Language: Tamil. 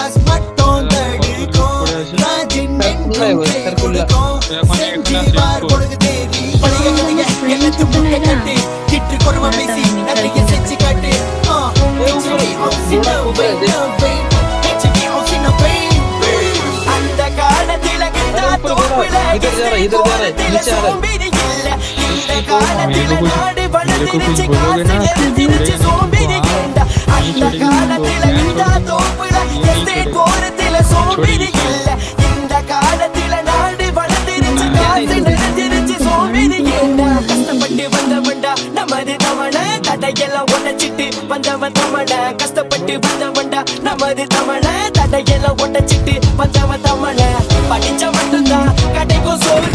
காசு மட்டும் தடுக்கும் ராஜின் என்றும் கொடுக்கும் செஞ்சு வார் கொடுக்கு தேவி பழைய கதைய எல்லாத்து முட்டை கட்டு கிட்டு கொடுமை பேசி நிறைய செஞ்சு காட்டு அந்த காலத்தில கிட்டா தோப்புல சோம்பேறி இல்ல இந்த காலத்தில நாடு வளர்ந்துருச்சு காசு எழுதிருச்சு சோம்பேறி இல்ல அந்த காலத்தில கிட்டா தோப்புல எஸ்டேட் போறதுல சோம்பேறி இல்ல இந்த காலத்தில நாடு வளர்ந்துருச்சு காசு எழுதிருச்சு சோம்பேறி இல்ல கஷ்டப்பட்டு வந்தவன்டா நமது தமிழ தடையெல்லாம் உடைச்சிட்டு வந்தவன் தமிழ கஷ்டப்பட்டு வந்தவன்டா நமது தமிழ தடையெல்லாம் உடைச்சிட்டு வந்தவன் தமிழ படிச்ச மட்டும்தான் கடைக்கும் சோறு